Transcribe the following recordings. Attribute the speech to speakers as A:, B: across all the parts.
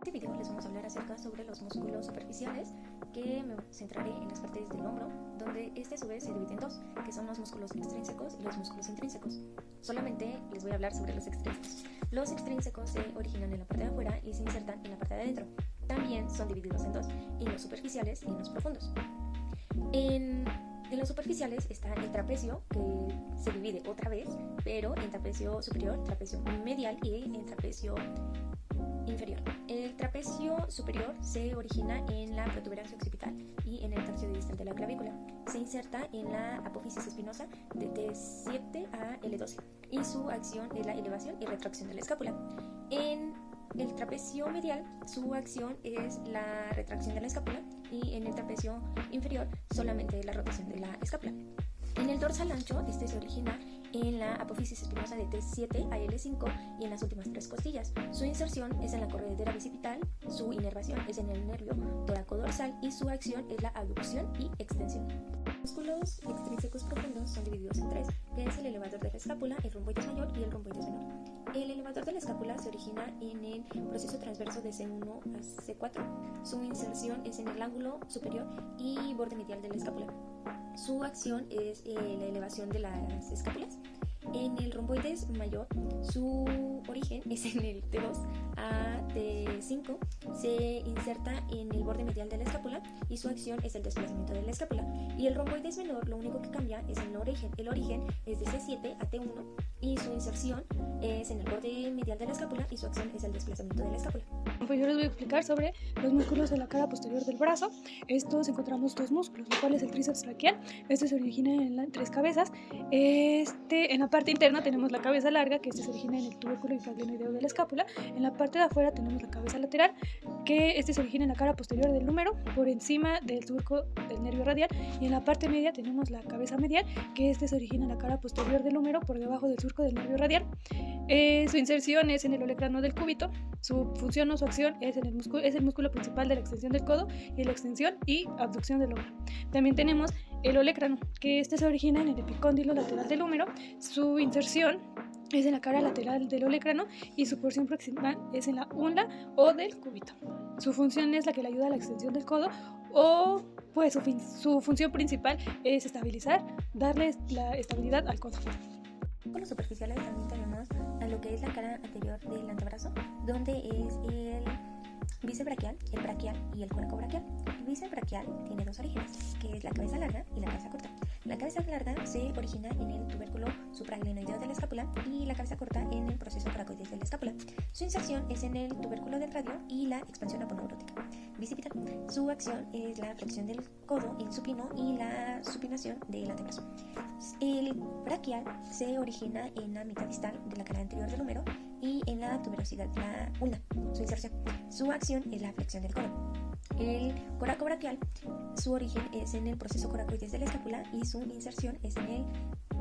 A: En este video les vamos a hablar acerca sobre los músculos superficiales, que me centraré en las partes del hombro, donde este a su vez se divide en dos, que son los músculos extrínsecos y los músculos intrínsecos. Solamente les voy a hablar sobre los extrínsecos. Los extrínsecos se originan en la parte de afuera y se insertan en la parte de adentro. También son divididos en dos, en los superficiales y en los profundos. En los superficiales está el trapecio, que se divide otra vez, pero en trapecio superior, trapecio medial y en trapecio inferior. El trapecio superior se origina en la protuberancia occipital y en el tercio distal de la clavícula. Se inserta en la apófisis espinosa de T7 a L12 y su acción es la elevación y retracción de la escápula. En el trapecio medial, su acción es la retracción de la escápula y en el trapecio inferior solamente la rotación de la escápula. En el dorsal ancho, este se origina en la apófisis espinosa de T7 a L5 y en las últimas tres costillas. Su inserción es en la corredera bicipital, su inervación es en el nervio toracodorsal y su acción es la abducción y extensión. Los músculos extrínsecos profundos son divididos en tres, que es el elevador de la escápula, el romboides mayor y el romboides menor. El elevador de la escápula se origina en el proceso transverso de C1 a C4. Su inserción es en el ángulo superior y borde medial de la escápula. Su acción es la elevación de las escápulas. En el romboides mayor, su origen es en el T2 a T5, se inserta en el borde medial de la escápula y su acción es el desplazamiento de la escápula. Y el romboides menor, lo único que cambia es el origen. El origen es de C7 a T1 y su inserción es en el borde medial de la escápula y su acción es el desplazamiento de la escápula.
B: Pues yo les voy a explicar sobre los músculos de la cara posterior del brazo. Estos encontramos dos músculos, el cual es el tríceps braquial. Este se origina en tres cabezas. En la parte interna tenemos la cabeza larga, que se origina en el tubérculo infraglenoideo de la escápula. En la parte de afuera tenemos la cabeza lateral, que se origina en la cara posterior del húmero, por encima del surco del nervio radial. Y en la parte media tenemos la cabeza medial, que se origina en la cara posterior del húmero, por debajo del surco del nervio radial. Su inserción es en el olecrano del cúbito. Su función o su acción es el músculo principal de la extensión del codo y la extensión y abducción del hombro. También tenemos el olecrano, que se origina en el epicóndilo lateral del húmero. Su inserción es en la cara lateral del olecrano y su porción proximal es en la ulna o del cúbito. Su función es la que le ayuda a la extensión del codo, o pues su función principal es estabilizar, darle la estabilidad al codo.
A: Con los superficiales también tenemos a lo que es la cara anterior del antebrazo, donde es el bíceps braquial, el braquial y el coracobraquial. El bíceps braquial tiene dos orígenes, que es la cabeza larga y la cabeza corta. La cabeza larga se origina en el tubérculo supraglenoideo de la escápula y la cabeza corta en el proceso coracoides de la escápula. Su inserción es en el tubérculo del radio y la expansión aponeurótica. Bicipital. Su acción es la flexión del codo en supino y la supinación del antebrazo. El braquial se origina en la mitad distal de la cara anterior del húmero y en la tuberosidad de la ulna. Su inserción. Su acción es la flexión del codo. El coracobraquial, su origen es en el proceso coracoides de la escápula y su inserción es en el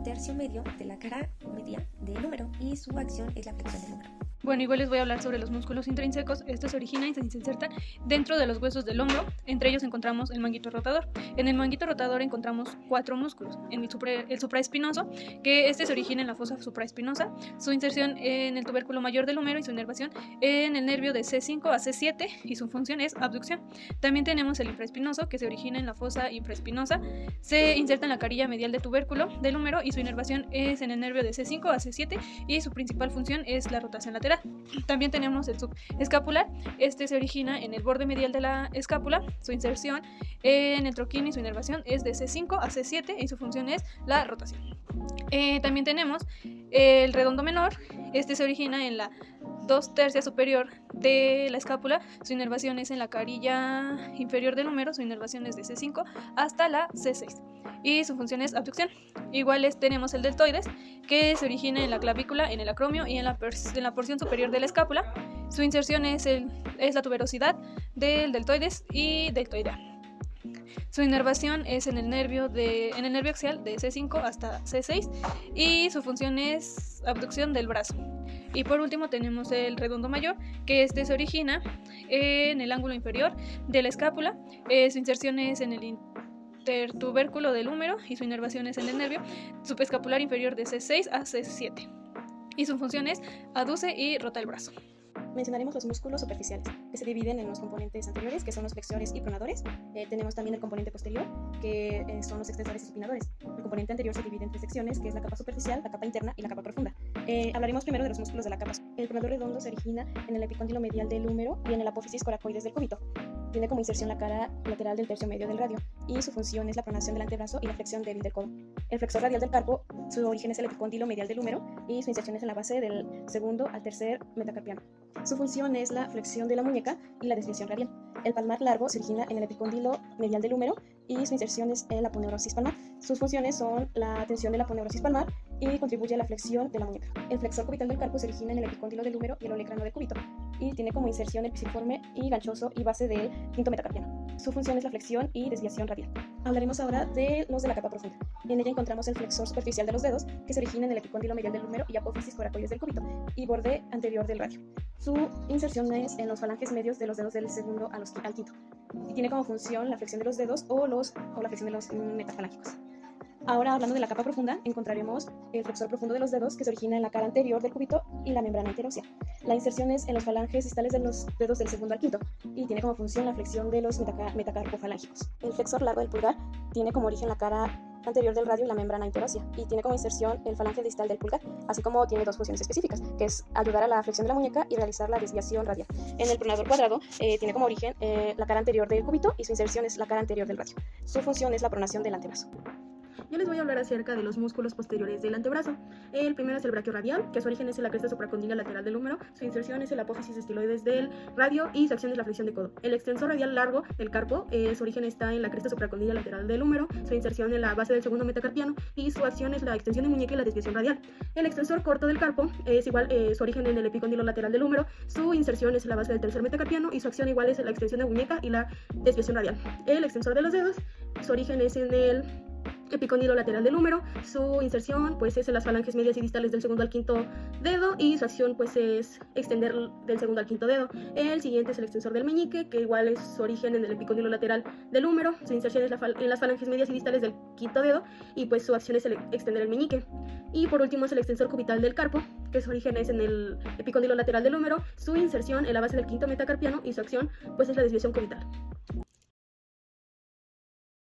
A: tercio medio de la cara media del húmero y su acción es la flexión del húmero.
B: Bueno, igual les voy a hablar sobre los músculos intrínsecos. Estos se originan y se insertan dentro de los huesos del hombro. Entre ellos encontramos el manguito rotador. En el manguito rotador encontramos cuatro músculos. En el supraespinoso, que se origina en la fosa supraespinosa. Su inserción en el tubérculo mayor del húmero y su inervación en el nervio de C5 a C7 y su función es abducción. También tenemos el infraespinoso, que se origina en la fosa infraespinosa. Se inserta en la carilla medial del tubérculo del húmero y su inervación es en el nervio de C5 a C7 y su principal función es la rotación lateral. También tenemos el subescapular. Se origina en el borde medial de la escápula. Su inserción en el troquín y su inervación es de C5 a C7 y su función es la rotación. También tenemos el redondo menor. Se origina en la 2/3 superior de la escápula. Su inervación es en la carilla inferior del húmero. Su inervación es de C5 hasta la C6 y su función es abducción. Igual tenemos el deltoides, que se origina en la clavícula, en el acromio y en la porción superior de la escápula. Su inserción es la tuberosidad del deltoides y deltoidea. Su inervación es en el nervio axial de C5 hasta C6 y su función es abducción del brazo. Y por último tenemos el redondo mayor, que se origina en el ángulo inferior de la escápula. Su inserción es en el intertubérculo del húmero y su inervación es en el nervio subescapular inferior de C6 a C7 y su función es aduce y rota el brazo.
C: Mencionaremos los músculos superficiales, que se dividen en los componentes anteriores, que son los flexores y pronadores. Tenemos también el componente posterior, que son los extensores y supinadores. El componente anterior se divide en 3 secciones, que es la capa superficial, la capa interna y la capa profunda. Hablaremos primero de los músculos de la capa. El pronador redondo se origina en el epicóndilo medial del húmero y en el apófisis coracoides del cúbito. Tiene como inserción la cara lateral del tercio medio del radio y su función es la pronación del antebrazo y la flexión débil del codo. El flexor radial del carpo, su origen es el epicóndilo medial del húmero y su inserción es en la base del segundo al tercer metacarpiano. Su función es la flexión de la muñeca y la desviación radial. El palmar largo se origina en el epicóndilo medial del húmero y su inserción es en la aponeurosis palmar. Sus funciones son la tensión de la aponeurosis palmar y contribuye a la flexión de la muñeca. El flexor cubital del carpo se origina en el epicóndilo del húmero y el olecrano del cúbito y tiene como inserción el pisiforme y ganchoso y base del quinto metacarpiano. Su función es la flexión y desviación radial. Hablaremos ahora de los de la capa profunda. En ella encontramos el flexor superficial de los dedos, que se origina en el epicóndilo medial del húmero y apófisis coracoides del cúbito y borde anterior del radio. Su inserción es en los falanges medios de los dedos del segundo al quinto y tiene como función la flexión de los dedos o la flexión de los metafalángicos. Ahora, hablando de la capa profunda, encontraremos el flexor profundo de los dedos, que se origina en la cara anterior del cúbito y la membrana interósea. La inserción es en los falanges distales de los dedos del segundo al quinto y tiene como función la flexión de los metacarpofalángicos. El flexor largo del pulgar tiene como origen la cara anterior del radio y la membrana interósea y tiene como inserción el falange distal del pulgar, así como tiene 2 funciones específicas, que es ayudar a la flexión de la muñeca y realizar la desviación radial. En el pronador cuadrado tiene como origen la cara anterior del cúbito y su inserción es la cara anterior del radio. Su función es la pronación del antebrazo.
D: Yo les voy a hablar acerca de los músculos posteriores del antebrazo. El primero es el braquioradial, que su origen es en la cresta supracondila lateral del húmero, su inserción es el apófisis estiloides del radio y su acción es la flexión de codo. El extensor radial largo del carpo, su origen está en la cresta supracondila lateral del húmero, su inserción en la base del segundo metacarpiano y su acción es la extensión de muñeca y la desviación radial. El extensor corto del carpo es igual, su origen en el epicóndilo lateral del húmero, su inserción es en la base del tercer metacarpiano y su acción igual es la extensión de muñeca y la desviación radial. El extensor de los dedos, su origen es en el epicóndilo lateral del húmero, su inserción pues es en las falanges medias y distales del segundo al quinto dedo y su acción pues es extender del segundo al quinto dedo. El siguiente es el extensor del meñique, que igual es su origen en el epicóndilo lateral del húmero, su inserción es en las falanges medias y distales del quinto dedo y pues su acción es extender el meñique. Y por último es el extensor cubital del carpo, que su origen es en el epicóndilo lateral del húmero, su inserción en la base del quinto metacarpiano y su acción pues es la desviación cubital.